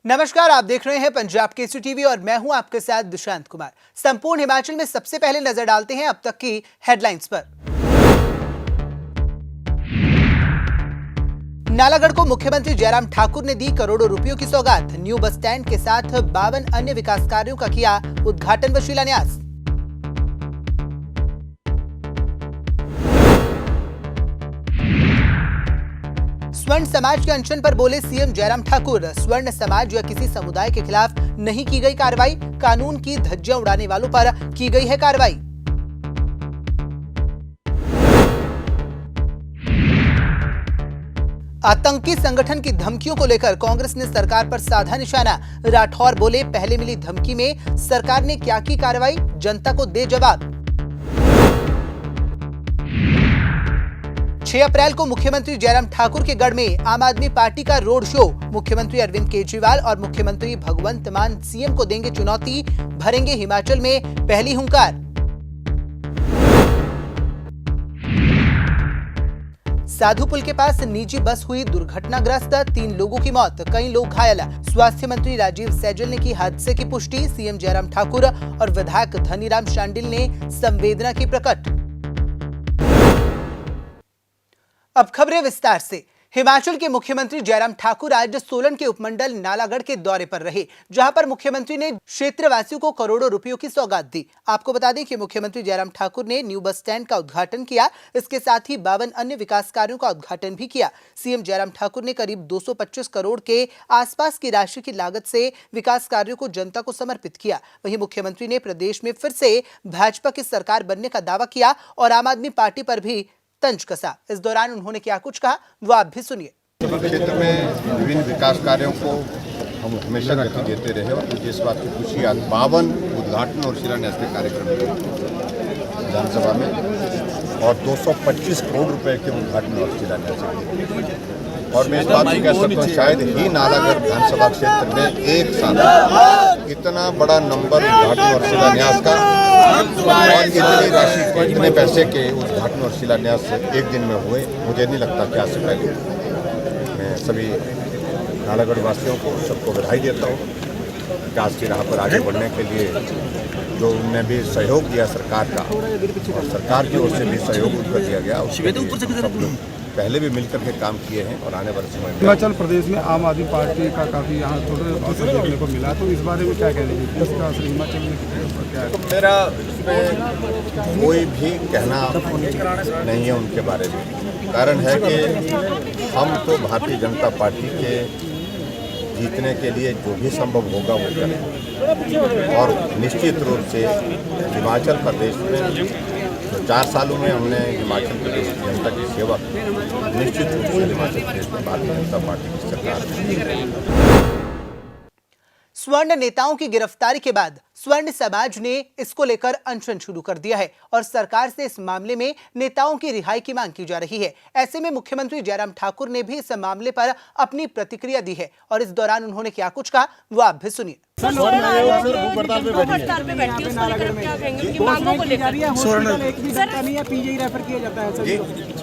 नमस्कार, आप देख रहे हैं पंजाब केसरी टीवी और मैं हूं आपके साथ दुशांत कुमार। संपूर्ण हिमाचल में सबसे पहले नजर डालते हैं अब तक की हेडलाइंस पर। नालागढ़ को मुख्यमंत्री जयराम ठाकुर ने दी करोड़ों रुपयों की सौगात। न्यू बस स्टैंड के साथ 52 अन्य विकास कार्यों का किया उद्घाटन व शिलान्यास। स्वर्ण समाज के अनशन पर बोले सीएम जयराम ठाकुर। स्वर्ण समाज या किसी समुदाय के खिलाफ नहीं की गई कार्रवाई, कानून की धज्जियां उड़ाने वालों पर की गई है कार्रवाई। आतंकी संगठन की धमकियों को लेकर कांग्रेस ने सरकार पर साधा निशाना। राठौर बोले, पहले मिली धमकी में सरकार ने क्या की कार्रवाई, जनता को दे जवाब। 6 अप्रैल को मुख्यमंत्री जयराम ठाकुर के गढ़ में आम आदमी पार्टी का रोड शो। मुख्यमंत्री अरविंद केजरीवाल और मुख्यमंत्री भगवंत मान सीएम को देंगे चुनौती, भरेंगे हिमाचल में पहली हुंकार। साधुपुल के पास निजी बस हुई दुर्घटनाग्रस्त, 3 लोगों की मौत, कई लोग घायल। स्वास्थ्य मंत्री राजीव सैजल ने की हादसे की पुष्टि। सीएम जयराम ठाकुर और विधायक धनीराम शांडिल ने संवेदना की प्रकट। अब खबरें विस्तार से। हिमाचल के मुख्यमंत्री जयराम ठाकुर आज सोलन के उपमंडल नालागढ़ के दौरे पर रहे, जहां पर मुख्यमंत्री ने क्षेत्रवासियों को करोड़ों रुपयों की सौगात दी। आपको बता दें कि मुख्यमंत्री जयराम ठाकुर ने न्यू बस स्टैंड का उद्घाटन किया। इसके साथ ही 52 अन्य विकास कार्यों का उद्घाटन भी किया। सीएम जयराम ठाकुर ने करीब 225 करोड़ के आसपास की राशि की लागत से विकास कार्यों को जनता को समर्पित किया। वहीं मुख्यमंत्री ने प्रदेश में फिर से भाजपा की सरकार बनने का दावा किया और आम आदमी पार्टी पर भी तंज कसा। इस दौरान उन्होंने क्या कुछ कहा, वो आप भी सुनिए। क्षेत्र में विभिन्न विकास कार्यों को हम हमेशा गति देते रहे और मुझे इस बात की खुशी आज 52 उद्घाटन और शिलान्यास के कार्यक्रम विधानसभा में और 225 करोड़ रुपए के उद्घाटन और शिलान्यास। और मैं इस बात को कह सकता हूँ, शायद ही नालागढ़ विधानसभा क्षेत्र में एक साथ इतना बड़ा नंबर उद्घाटन और शिलान्यास का और इतनी राशि के इतने पैसे के उद्घाटन और शिलान्यास एक दिन में हुए, मुझे नहीं लगता कि आज से पहले। मैं सभी नालागढ़ वासियों को सबको बधाई देता हूँ विकास की राह पर आगे बढ़ने के लिए जो उनने भी सहयोग दिया सरकार का, और सरकार की ओर से भी सहयोग उनको दिया गया। सब लोग पहले भी मिलकर के काम किए हैं और आने वाले समय में हिमाचल प्रदेश में आम आदमी पार्टी का काफ़ी यहाँ थोड़ा असर देखने को मिला, तो इस बारे में क्या कहेंगे, इसका असर हिमाचल में क्या है? मेरा इसमें कोई भी कहना नहीं है उनके बारे में। कारण है कि हम तो भारतीय जनता पार्टी के जीतने के लिए जो भी संभव होगा वो करें और निश्चित रूप से हिमाचल प्रदेश में तो 4 सालों में हमने हिमाचल प्रदेश की जनता की सेवा निश्चित रूप से हिमाचल प्रदेश में भारतीय जनता पार्टी की सरकार। स्वर्ण नेताओं की गिरफ्तारी के बाद स्वर्ण समाज ने इसको लेकर अनशन शुरू कर दिया है और सरकार से इस मामले में नेताओं की रिहाई की मांग की जा रही है। ऐसे में मुख्यमंत्री जयराम ठाकुर ने भी इस मामले पर अपनी प्रतिक्रिया दी है और इस दौरान उन्होंने क्या कुछ कहा, वो आप भी सुनिए।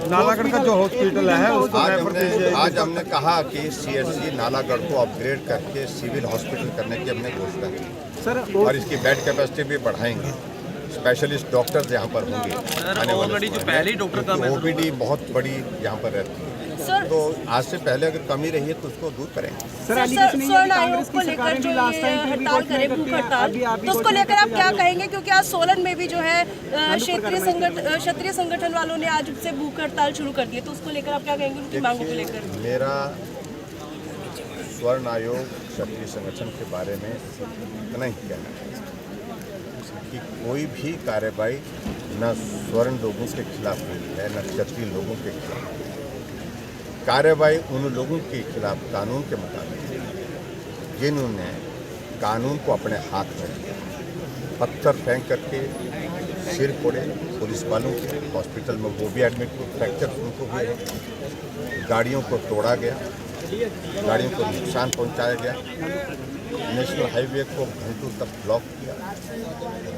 नालागढ़ का जो हॉस्पिटल है आज हमने कहा कि सीएचसी नालागढ़ को अपग्रेड करके सिविल हॉस्पिटल करने की हमने घोषणा की सर, और इसकी बेड कैपेसिटी भी बढ़ाएंगे। स्पेशलिस्ट डॉक्टर्स यहाँ पर होंगे आने वाले जो पहले डॉक्टर का ओपीडी बहुत बड़ी यहाँ पर रहती है, तो आज से पहले अगर कमी रही है तो उसको दूर करेंगे। स्वर्ण आयोग को लेकर जो हड़ताल करे, भूख हड़ताल, तो उसको लेकर आप क्या कहेंगे? क्योंकि आज सोलन में भी जो है क्षत्रिय संगठन वालों ने आज से भूख हड़ताल शुरू कर दी है, तो उसको लेकर आप क्या कहेंगे उनकी मांगों को लेकर? मेरा स्वर्ण आयोग क्षत्रिय संगठन के बारे में इतना ही कहना है कि कोई भी कार्रवाई न स्वर्ण लोगों के खिलाफ हुई है न क्षत्रिय लोगों के खिलाफ। कार्रवाई उन लोगों के खिलाफ कानून के मुताबिक जिन्होंने कानून को अपने हाथ में लिया, पत्थर फेंक करके सिर फोड़े पुलिस वालों के, हॉस्पिटल में वो भी एडमिट हुए, फ्रैक्चर उनको भी, गाड़ियों को तोड़ा गया, गाड़ियों को नुकसान पहुंचाया गया, नेशनल हाईवे को घंटों तक ब्लॉक किया।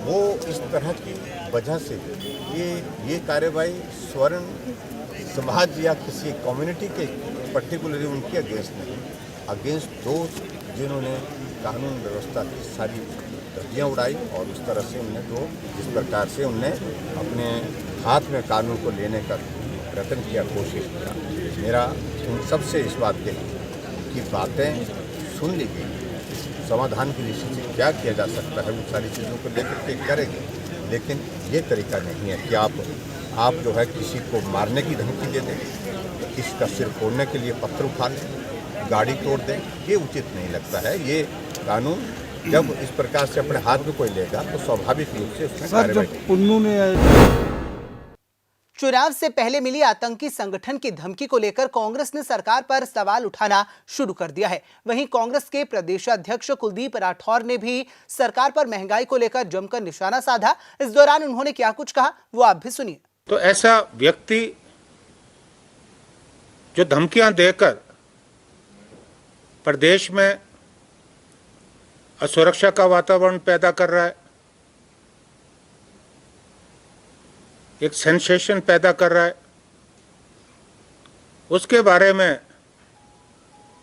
वो इस तरह की वजह से ये कार्रवाई स्वर्ण समाज या किसी कम्युनिटी के पर्टिकुलरली उनके अगेंस्ट नहीं, अगेंस्ट दो जिन्होंने कानून व्यवस्था की सारी धज्जियाँ उड़ाई और उस तरह से उनने जो जिस प्रकार से उनने अपने हाथ में कानून को लेने का प्रयत्न किया, कोशिश किया। मेरा उन सबसे इस बात के कि बातें सुन ली गई, समाधान की दृष्टि से क्या किया जा सकता है उन सारी चीज़ों को लेकर के करेंगे, लेकिन ये तरीका नहीं है कि आप जो है किसी को मारने की धमकी दे दें, किसी का सिर फोड़ने के लिए पत्थर उठा लें, गाड़ी तोड़ दें, ये उचित नहीं लगता है। ये कानून जब इस प्रकार से अपने हाथ में कोई लेगा तो स्वाभाविक रूप से उसमें कार्रवाई। चुनाव से पहले मिली आतंकी संगठन की धमकी को लेकर कांग्रेस ने सरकार पर सवाल उठाना शुरू कर दिया है। वहीं कांग्रेस के प्रदेशाध्यक्ष कुलदीप राठौर ने भी सरकार पर महंगाई को लेकर जमकर निशाना साधा। इस दौरान उन्होंने क्या कुछ कहा, वो आप भी सुनिए। तो ऐसा व्यक्ति जो धमकियां देकर प्रदेश में असुरक्षा का वातावरण पैदा कर रहा है, एक सेंसेशन पैदा कर रहा है, उसके बारे में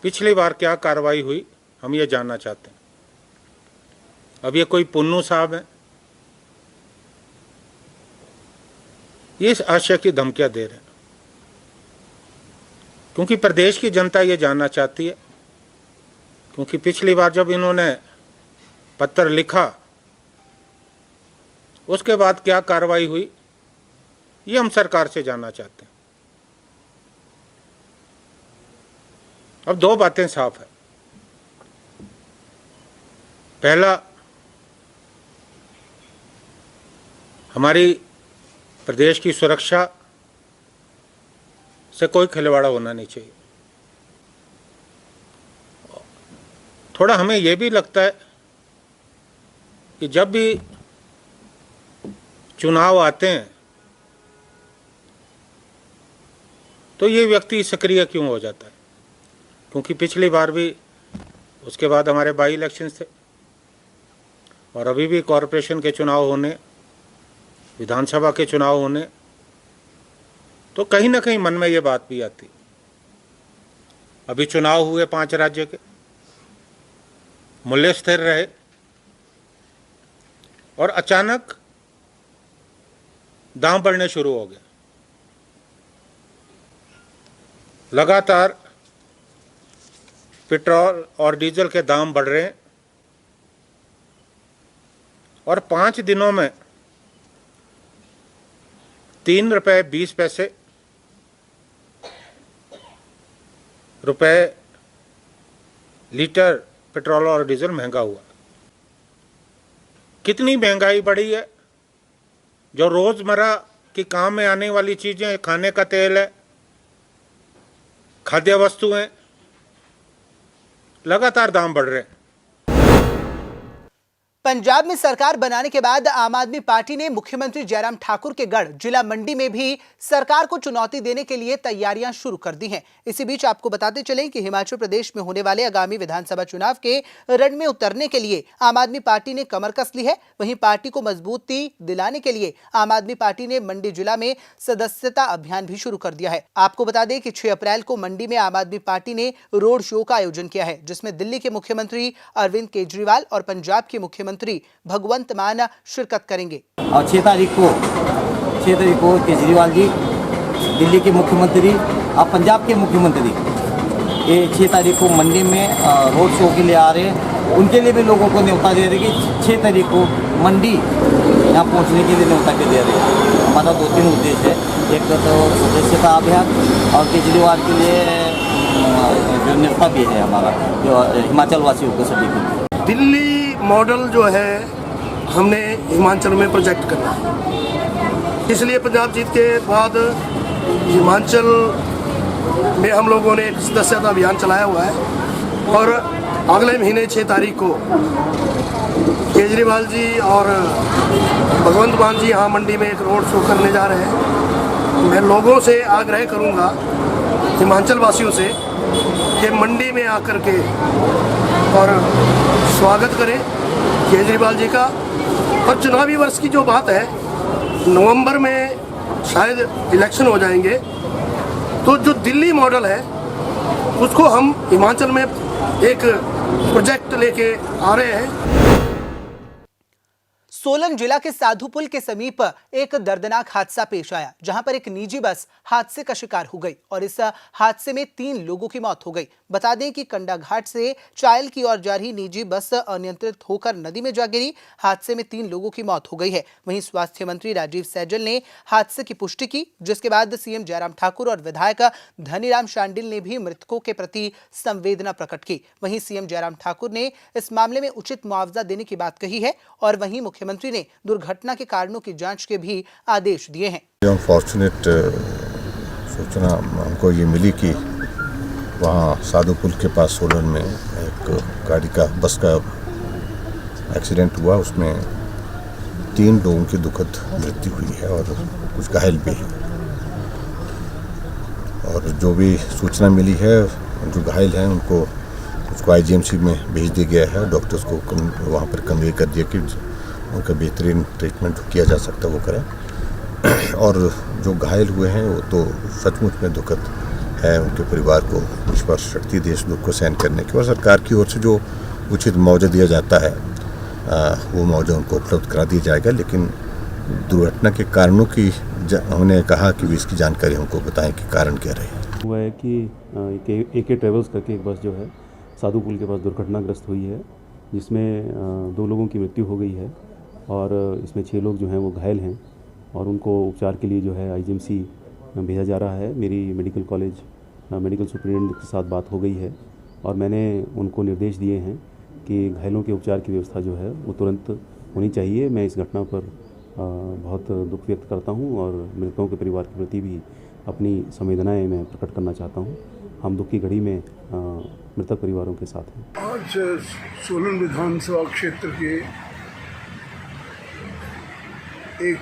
पिछली बार क्या कार्रवाई हुई हम ये जानना चाहते हैं। अब ये कोई पुन्नू साहब हैं, ये इस आशय की धमकियां दे रहे हैं क्योंकि प्रदेश की जनता ये जानना चाहती है, क्योंकि पिछली बार जब इन्होंने पत्र लिखा उसके बाद क्या कार्रवाई हुई ये हम सरकार से जानना चाहते हैं। अब दो बातें साफ है। पहला, हमारी प्रदेश की सुरक्षा से कोई खिलवाड़ा होना नहीं चाहिए। थोड़ा हमें यह भी लगता है कि जब भी चुनाव आते हैं तो ये व्यक्ति सक्रिय क्यों हो जाता है, क्योंकि पिछली बार भी उसके बाद हमारे बाई इलेक्शंस थे और अभी भी कॉरपोरेशन के चुनाव होने, विधानसभा के चुनाव होने, तो कहीं ना कहीं मन में ये बात भी आती। अभी चुनाव हुए 5 राज्य के, मूल्य स्थिर रहे और अचानक दाम बढ़ने शुरू हो गए। लगातार पेट्रोल और डीजल के दाम बढ़ रहे हैं और 5 दिनों में 3 रुपये 20 पैसे लीटर पेट्रोल और डीजल महंगा हुआ। कितनी महंगाई बढ़ी है, जो रोजमर्रा के काम में आने वाली चीजें, खाने का तेल है, खाद्य वस्तुएं, लगातार दाम बढ़ रहे हैं। पंजाब में सरकार बनाने के बाद आम आदमी पार्टी ने मुख्यमंत्री जयराम ठाकुर के गढ़ जिला मंडी में भी सरकार को चुनौती देने के लिए तैयारियां शुरू कर दी हैं। इसी बीच आपको बताते चलें कि हिमाचल प्रदेश में होने वाले आगामी विधानसभा चुनाव के रण में उतरने के लिए आम आदमी पार्टी ने कमर कस ली है। वहीं पार्टी को मजबूती दिलाने के लिए आम आदमी पार्टी ने मंडी जिला में सदस्यता अभियान भी शुरू कर दिया है। आपको बता दें कि 6 अप्रैल को मंडी में आम आदमी पार्टी ने रोड शो का आयोजन किया है, जिसमें दिल्ली के मुख्यमंत्री अरविंद केजरीवाल और पंजाब के मुख्यमंत्री भगवंत मान शिरकत करेंगे। और 6 तारीख को केजरीवाल जी दिल्ली के मुख्यमंत्री और पंजाब के मुख्यमंत्री ये 6 तारीख को मंडी में रोड शो के लिए आ रहे हैं। उनके लिए भी लोगों को न्योता दे रहे हैं कि 6 तारीख को मंडी यहाँ पहुँचने के लिए न्योता के दे रहे हैं। हमारा 2-3 उद्देश्य है, एक तो सदस्यता अभियान और केजरीवाल के लिए जो न्योता भी है हमारा, जो हिमाचल वासियों को सभी को। दिल्ली मॉडल जो है हमने हिमाचल में प्रोजेक्ट करना है, इसलिए पंजाब जीत के बाद हिमाचल में हम लोगों ने एक सदस्यता अभियान चलाया हुआ है और अगले महीने 6 तारीख को केजरीवाल जी और भगवंत मान जी यहाँ मंडी में एक रोड शो करने जा रहे हैं। मैं लोगों से आग्रह करूँगा, हिमाचल वासियों से, कि मंडी में आकर के और स्वागत करें केजरीवाल जी का। और चुनावी वर्ष की जो बात है, नवंबर में शायद इलेक्शन हो जाएंगे, तो जो दिल्ली मॉडल है उसको हम हिमाचल में एक प्रोजेक्ट लेके आ रहे हैं। सोलन जिला के साधुपुल के समीप एक दर्दनाक हादसा पेश आया, जहां पर एक निजी बस हादसे का शिकार हो गई और इस हादसे में 3 लोगों की मौत हो गई। बता दें कि कंडाघाट से चायल की ओर जा रही निजी बस अनियंत्रित होकर नदी में जा गिरी। हादसे में 3 लोगों की मौत हो गई है। वहीं स्वास्थ्य मंत्री राजीव सैजल ने हादसे की पुष्टि की, जिसके बाद सीएम जयराम ठाकुर और विधायक धनीराम शांडिल ने भी मृतकों के प्रति संवेदना प्रकट की। वहीं सीएम जयराम ठाकुर ने इस मामले में उचित मुआवजा देने की बात कही है और वहीं मुख्यमंत्री ने दुर्घटना के कारणों की जांच के भी आदेश दिए हैं। अनफॉर्चुनेट सूचना हमको ये मिली कि वहाँ साधुपुल के पास सोलन में एक गाड़ी का बस का एक्सीडेंट हुआ। उसमें 3 लोगों की दुखद मृत्यु हुई है और कुछ घायल भी हैं। और जो भी सूचना मिली है, जो घायल हैं उनको आईजीएमसी में भेज दिया गया है। डॉक्टर्स को वहाँ पर कन्वे कर दिया कि उनका बेहतरीन ट्रीटमेंट किया जा सकता वो करें। और जो घायल हुए हैं वो तो सचमुच में दुखद है। उनके परिवार को ईश्वर शक्ति दे इस दुख को सहन करने की, और सरकार की ओर से जो उचित मुआवजा दिया जाता है वो मुआवजा उनको उपलब्ध करा दिया जाएगा। लेकिन दुर्घटना के कारणों की हमने कहा कि इसकी जानकारी हमको बताएं कि कारण क्या रहे। हुआ है कि AK ट्रेवल्स करके एक बस जो है साधुपुल के पास दुर्घटनाग्रस्त हुई है, जिसमें 2 लोगों की मृत्यु हो गई है और इसमें 6 लोग जो हैं वो घायल हैं और उनको उपचार के लिए जो है आईजीएमसी भेजा जा रहा है। मेरी मेडिकल कॉलेज मेडिकल सुपरिटेंडेंट के साथ बात हो गई है और मैंने उनको निर्देश दिए हैं कि घायलों के उपचार की व्यवस्था जो है वो तुरंत होनी चाहिए। मैं इस घटना पर बहुत दुख व्यक्त करता हूं और मृतकों के परिवार के प्रति भी अपनी संवेदनाएं मैं प्रकट करना चाहता हूं। हम दुख की घड़ी में मृतक परिवारों के साथ हैं। आज सोलन विधानसभा क्षेत्र के एक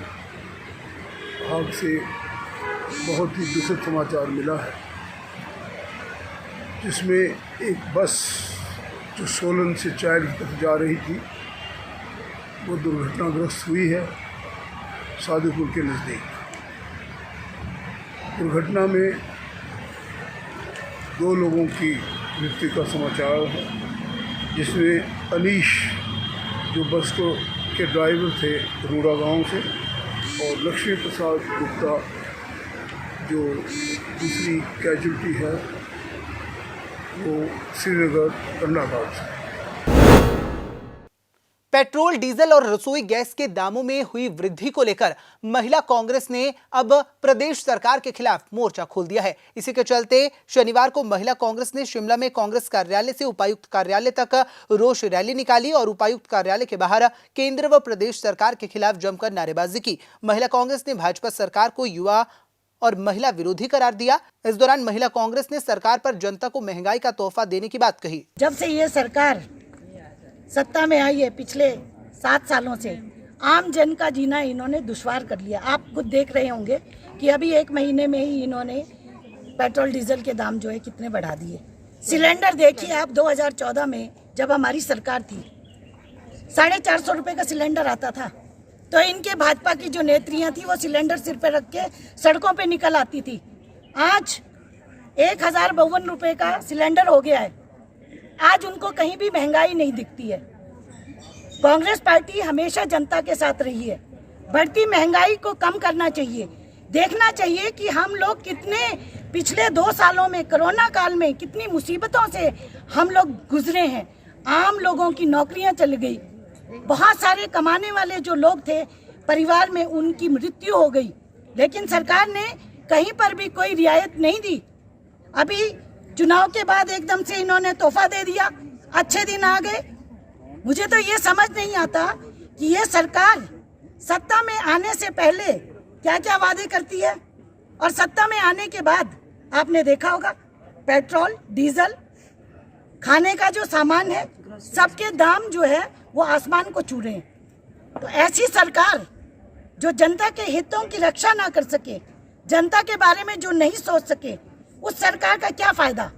भाग से बहुत ही दुखद समाचार मिला है, जिसमें एक बस जो सोलन से चायल की तरफ जा रही थी वो दुर्घटनाग्रस्त हुई है साधुपुल के नज़दीक। दुर्घटना में 2 लोगों की मृत्यु का समाचार है, जिसमें अनीश जो बस के ड्राइवर थे रूड़ा गांव से, और लक्ष्मी प्रसाद गुप्ता जो दूसरी कैजुअल्टी है वो श्रीनगर कंडाघाट से। पेट्रोल, डीजल और रसोई गैस के दामों में हुई वृद्धि को लेकर महिला कांग्रेस ने अब प्रदेश सरकार के खिलाफ मोर्चा खोल दिया है। इसी के चलते शनिवार को महिला कांग्रेस ने शिमला में कांग्रेस कार्यालय से उपायुक्त कार्यालय तक रोष रैली निकाली और उपायुक्त कार्यालय के बाहर केंद्र व प्रदेश सरकार के खिलाफ जमकर नारेबाजी की। महिला कांग्रेस ने भाजपा सरकार को युवा और महिला विरोधी करार दिया। इस दौरान महिला कांग्रेस ने सरकार पर जनता को महंगाई का तोहफा देने की बात कही। जब से ये सरकार सत्ता में आई है, पिछले 7 सालों से आम जन का जीना इन्होंने दुश्वार कर लिया। आप खुद देख रहे होंगे कि अभी 1 महीने में ही इन्होंने पेट्रोल डीजल के दाम जो है कितने बढ़ा दिए। सिलेंडर देखिए आप, 2014 में जब हमारी सरकार थी 450 रुपये का सिलेंडर आता था, तो इनके भाजपा की जो नेत्रियां थी वो सिलेंडर सिर पे रख के सड़कों पे निकल आती थी। आज 1052 रुपये का सिलेंडर हो गया है। आज उनको कहीं भी महंगाई नहीं दिखती है। कांग्रेस पार्टी हमेशा जनता के साथ रही है। बढ़ती महंगाई को कम करना चाहिए। देखना चाहिए कि हम लोग कितने पिछले 2 सालों में कोरोना काल में कितनी मुसीबतों से हम लोग गुजरे हैं। आम लोगों की नौकरियां चली गई, बहुत सारे कमाने वाले जो लोग थे परिवार में उनकी मृत्यु हो गई, लेकिन सरकार ने कहीं पर भी कोई रियायत नहीं दी। अभी चुनाव के बाद एकदम से इन्होंने तोहफा दे दिया, अच्छे दिन आ गए। मुझे तो ये समझ नहीं आता कि ये सरकार सत्ता में आने से पहले क्या क्या वादे करती है और सत्ता में आने के बाद आपने देखा होगा पेट्रोल, डीजल, खाने का जो सामान है, सबके दाम जो है वो आसमान को छू रहे हैं। तो ऐसी सरकार जो जनता के हितों की रक्षा ना कर सके, जनता के बारे में जो नहीं सोच सके, उस सरकार का क्या फायदा।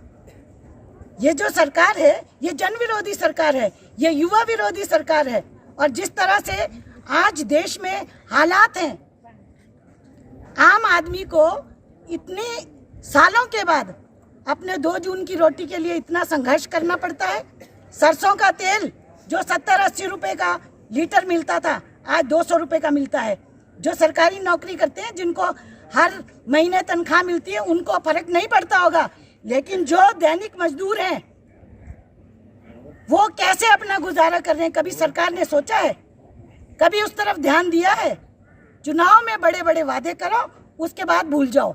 ये जो सरकार है ये जन विरोधी सरकार है, ये युवा विरोधी सरकार है। और जिस तरह से आज देश में हालात हैं, आम आदमी को इतने सालों के बाद अपने 2 जून की रोटी के लिए इतना संघर्ष करना पड़ता है। सरसों का तेल जो 70-80 रुपए का लीटर मिलता था आज 200 रुपए का मिलता है। जो सरकारी नौकरी करते हैं जिनको हर महीने तनख्वाह मिलती है उनको फर्क नहीं पड़ता होगा, लेकिन जो दैनिक मजदूर हैं वो कैसे अपना गुजारा कर रहे हैं, कभी सरकार ने सोचा है? कभी उस तरफ ध्यान दिया है? चुनाव में बड़े बड़े वादे करो, उसके बाद भूल जाओ।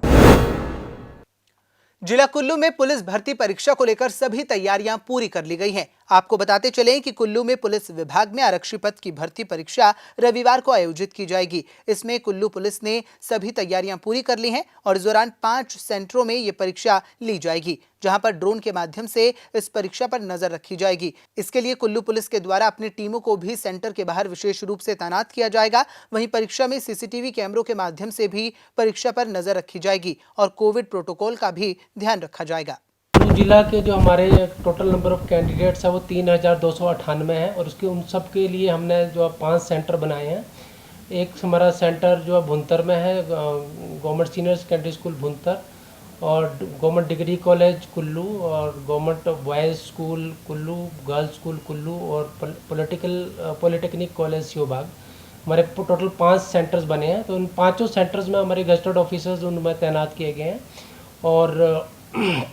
जिला कुल्लू में पुलिस भर्ती परीक्षा को लेकर सभी तैयारियां पूरी कर ली गई हैं। आपको बताते चलें कि कुल्लू में पुलिस विभाग में आरक्षी पद की भर्ती परीक्षा रविवार को आयोजित की जाएगी। इसमें कुल्लू पुलिस ने सभी तैयारियां पूरी कर ली हैं और इस दौरान 5 सेंटरों में ये परीक्षा ली जाएगी, जहां पर ड्रोन के माध्यम से इस परीक्षा पर नजर रखी जाएगी। इसके लिए कुल्लू पुलिस के द्वारा अपनी टीमों को भी सेंटर के बाहर विशेष रूप से तैनात किया जाएगा। वहीं परीक्षा में सीसीटीवी कैमरों के माध्यम से भी परीक्षा पर नजर रखी जाएगी और कोविड प्रोटोकॉल का भी ध्यान रखा जाएगा। जिला के जो हमारे टोटल नंबर ऑफ कैंडिडेट्स है वो 3298 है और उसके उन सब के लिए हमने जो 5 सेंटर बनाए हैं। एक हमारा सेंटर जो भुंतर में है, government senior secondary school Bhuntar, और गवर्नमेंट डिग्री कॉलेज कुल्लू, और government boys school Kullu, girls school Kullu, और पॉलिटेक्निक कॉलेज शिवबाग। हमारे टोटल 5 सेंटर्स बने हैं। तो उन 5 सेंटर्स में हमारे गजेटेड ऑफिसर्स उनमें तैनात किए गए हैं। और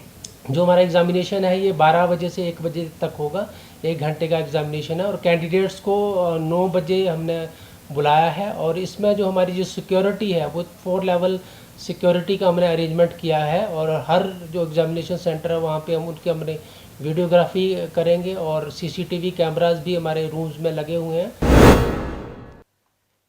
जो हमारा एग्ज़ामिनेशन है ये 12 बजे से 1 बजे तक होगा, 1 घंटे का एग्ज़ामिनेशन है। और कैंडिडेट्स को 9 बजे हमने बुलाया है। और इसमें जो हमारी जो सिक्योरिटी है वो 4 लेवल सिक्योरिटी का हमने अरेंजमेंट किया है। और हर जो एग्ज़ामिनेशन सेंटर है वहाँ पे हमने वीडियोग्राफी करेंगे और सीसीटीवी कैमरास भी हमारे रूम्स में लगे हुए हैं।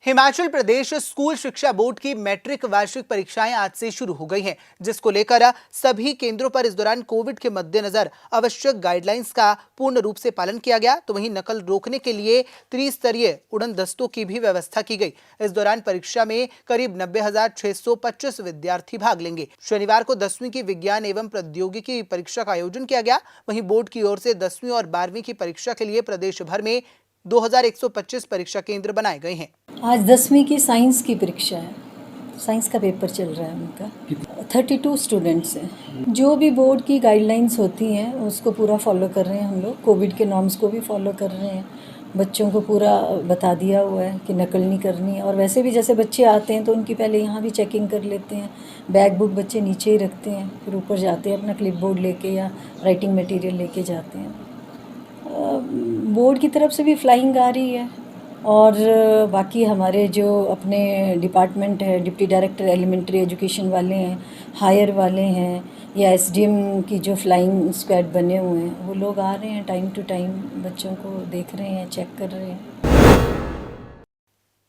हिमाचल प्रदेश स्कूल शिक्षा बोर्ड की मैट्रिक वार्षिक परीक्षाएं आज से शुरू हो गई हैं, जिसको लेकर सभी केंद्रों पर इस दौरान कोविड के मद्देनजर आवश्यक गाइडलाइंस का पूर्ण रूप से पालन किया गया। तो वहीं नकल रोकने के लिए त्रिस्तरीय उड़न दस्तों की भी व्यवस्था की गई। इस दौरान परीक्षा में करीब 90,625 विद्यार्थी भाग लेंगे। शनिवार को 10वीं की विज्ञान एवं प्रौद्योगिकी परीक्षा का आयोजन किया गया। वहीं बोर्ड की ओर से 10वीं और 12वीं की परीक्षा के लिए प्रदेश भर में 2125 परीक्षा केंद्र बनाए गए हैं। आज 10वीं की साइंस की परीक्षा है, साइंस का पेपर चल रहा है उनका। 32 स्टूडेंट्स हैं। जो भी बोर्ड की गाइडलाइंस होती हैं उसको पूरा फॉलो कर रहे हैं हम लोग। कोविड के नॉर्म्स को भी फॉलो कर रहे हैं। बच्चों को पूरा बता दिया हुआ है कि नकल नहीं करनी है। और वैसे भी जैसे बच्चे आते हैं तो उनकी पहले यहाँ भी चेकिंग कर लेते हैं। बैग बुक बच्चे नीचे ही रखते हैं, फिर ऊपर जाते हैं अपना क्लिप बोर्ड लेके या राइटिंग मटेरियल लेके जाते हैं। बोर्ड की तरफ से भी फ्लाइंग आ रही है। और बाकी हमारे जो अपने डिपार्टमेंट है, डिप्टी डायरेक्टर एलिमेंट्री एजुकेशन वाले हैं, हायर वाले हैं, या एसडीएम की जो फ्लाइंग स्क्वाड बने हुए हैं, वो लोग आ रहे हैं टाइम टू टाइम, बच्चों को देख रहे हैं, चेक कर रहे हैं।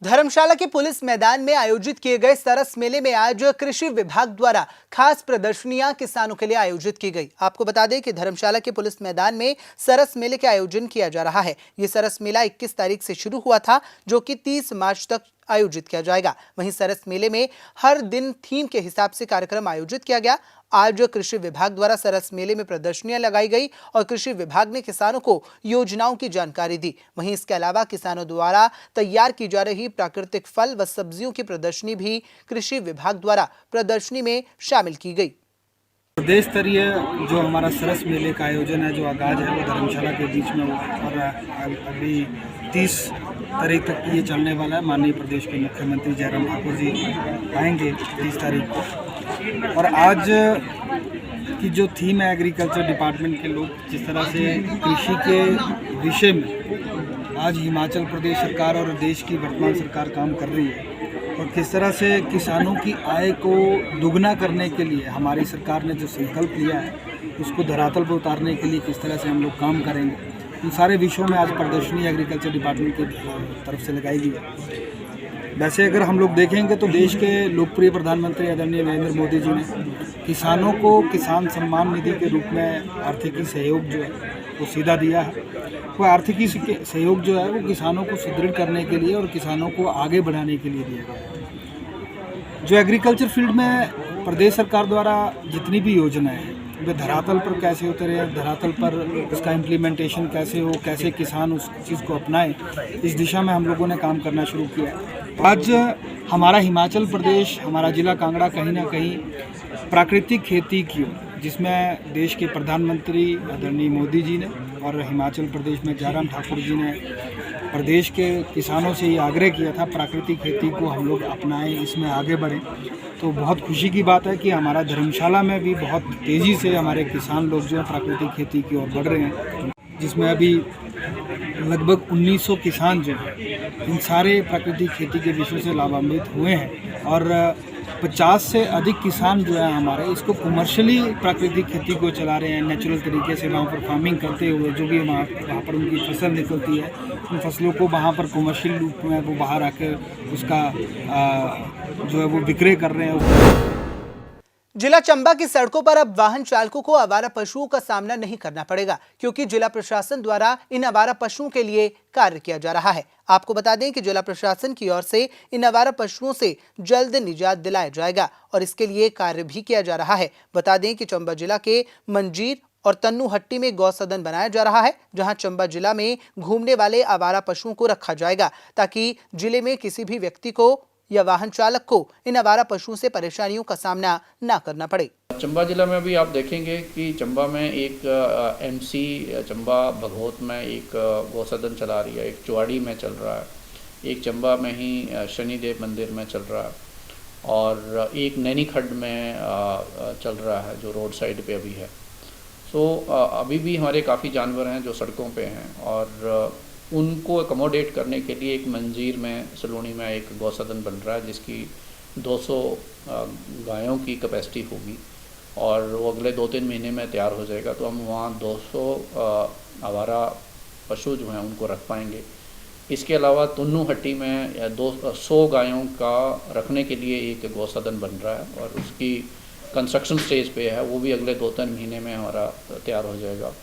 धर्मशाला के पुलिस मैदान में आयोजित किए गए सरस मेले में आज कृषि विभाग द्वारा खास प्रदर्शनियां किसानों के लिए आयोजित की गई। आपको बता दें कि धर्मशाला के पुलिस मैदान में सरस मेले का आयोजन किया जा रहा है। ये सरस मेला 21 तारीख से शुरू हुआ था, जो कि 30 मार्च तक आयोजित किया जाएगा। वहीं सरस मेले में हर दिन थीम के हिसाब से कार्यक्रम आयोजित किया गया। आज कृषि विभाग द्वारा सरस मेले में प्रदर्शनियां लगाई गई और कृषि विभाग ने किसानों को योजनाओं की जानकारी दी। वहीं इसके अलावा किसानों द्वारा तैयार की जा रही प्राकृतिक फल व सब्जियों की प्रदर्शनी भी कृषि विभाग द्वारा प्रदर्शनी में शामिल की गई। प्रदेश स्तरीय जो हमारा सरस मेले का आयोजन है, जो आगाज है वो धर्मशाला के बीच में और अभी 30 तारीख तक ये चलने वाला है। माननीय प्रदेश के मुख्यमंत्री जयराम ठाकुर जी आएंगे 30 तारीख को। और आज की जो थीम है, एग्रीकल्चर डिपार्टमेंट के लोग जिस तरह से कृषि के विषय में आज हिमाचल प्रदेश सरकार और देश की वर्तमान सरकार काम कर रही है, और किस तरह से किसानों की आय को दुगना करने के लिए हमारी सरकार ने जो संकल्प लिया है उसको धरातल पर उतारने के लिए किस तरह से हम लोग काम करेंगे, इन सारे विषयों में आज प्रदर्शनी एग्रीकल्चर डिपार्टमेंट की तरफ से लगाई गई है। वैसे अगर हम लोग देखेंगे तो देश के लोकप्रिय प्रधानमंत्री आदरणीय नरेंद्र मोदी जी ने किसानों को किसान सम्मान निधि के रूप में आर्थिक सहयोग जो है वो सीधा दिया है। वो आर्थिक सहयोग जो है वो किसानों को सुदृढ़ करने के लिए और किसानों को आगे बढ़ाने के लिए दिया गया है। जो एग्रीकल्चर फील्ड में प्रदेश सरकार द्वारा जितनी भी योजनाएं हैं वे धरातल पर कैसे उतरे, धरातल पर उसका इम्प्लीमेंटेशन कैसे हो, कैसे किसान उस चीज़ को अपनाए, इस दिशा में हम लोगों ने काम करना शुरू किया है। आज हमारा हिमाचल प्रदेश, हमारा जिला कांगड़ा कहीं ना कहीं प्राकृतिक खेती की, जिसमें देश के प्रधानमंत्री आदरणीय मोदी जी ने और हिमाचल प्रदेश में जयराम ठाकुर जी ने प्रदेश के किसानों से ये आग्रह किया था प्राकृतिक खेती को हम लोग अपनाएं, इसमें आगे बढ़ें। तो बहुत खुशी की बात है कि हमारा धर्मशाला में भी बहुत तेज़ी से हमारे किसान लोग जो है प्राकृतिक खेती की ओर बढ़ रहे हैं, जिसमें अभी लगभग 1900 किसान जो हैं इन सारे प्राकृतिक खेती के विषय से लाभान्वित हुए हैं और 50 से अधिक किसान जो है हमारे इसको कमर्शियली प्राकृतिक खेती को चला रहे हैं। नेचुरल तरीके से वहाँ पर फार्मिंग करते हुए जो भी वहाँ पर उनकी फसल निकलती है उन फसलों को वहाँ पर कमर्शियल रूप में वो बाहर आकर उसका जो है वो विक्रय कर रहे हैं। जिला चंबा की सड़कों पर अब वाहन चालकों को आवारा पशुओं का सामना नहीं करना पड़ेगा, क्योंकि जिला प्रशासन द्वारा इन आवारा पशुओं के लिए कार्य किया जा रहा है। आपको बता दें कि जिला प्रशासन की ओर से इन आवारा पशुओं से जल्द निजात दिलाया जाएगा और इसके लिए कार्य भी किया जा रहा है। बता दें कि चंबा जिला के मंजीर और तन्नूहट्टी में गौ सदन बनाया जा रहा है, जहां चंबा जिला में घूमने वाले आवारा पशुओं को रखा जाएगा, ताकि जिले में किसी भी व्यक्ति को या वाहन चालक को इन आवारा पशुओं से परेशानियों का सामना ना करना पड़े। चंबा जिला में भी आप देखेंगे कि चंबा में एक एमसी चंबा भगोत में एक गौसदन चला रही है, एक चुवाड़ी में चल रहा है, एक चंबा में ही शनिदेव मंदिर में चल रहा है और एक नैनीखड्ड में चल रहा है जो रोड साइड पे अभी है। तो अभी भी हमारे काफ़ी जानवर हैं जो सड़कों पे हैं और उनको अकोमोडेट करने के लिए एक मंजीर में सलोनी में एक गौसदन बन रहा है जिसकी 200 गायों की कैपेसिटी होगी और वो अगले 2-3 महीने में तैयार हो जाएगा। तो हम वहाँ 200 आवारा पशु जो हैं उनको रख पाएंगे। इसके अलावा तन्नूहट्टी में 200 गायों का रखने के लिए एक गौसदन बन रहा है और उसकी कंस्ट्रक्शन स्टेज पे है, वो भी अगले 2-3 महीने में हमारा तैयार हो जाएगा।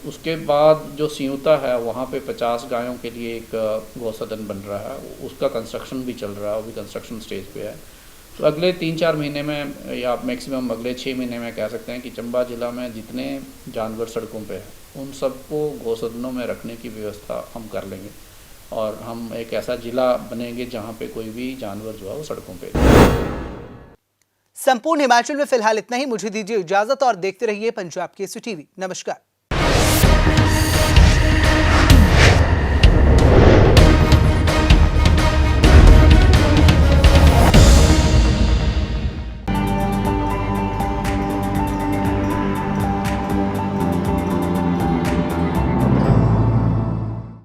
उसके बाद जो सियूता है वहाँ पे 50 गायों के लिए एक गौसदन बन रहा है, उसका कंस्ट्रक्शन भी चल रहा है, वो भी कंस्ट्रक्शन स्टेज पे है। तो अगले 3-4 महीने में या मैक्सिमम अगले 6 महीने में कह सकते हैं कि चंबा जिला में जितने जानवर सड़कों पे हैं उन सबको गौसदनों में रखने की व्यवस्था हम कर लेंगे और हम एक ऐसा जिला बनेंगे जहाँ पे कोई भी जानवर जो है वो सड़कों पे। संपूर्ण हिमाचल में फिलहाल इतना ही। मुझे दीजिए इजाजत और देखते रहिए पंजाब केसरी टीवी। नमस्कार।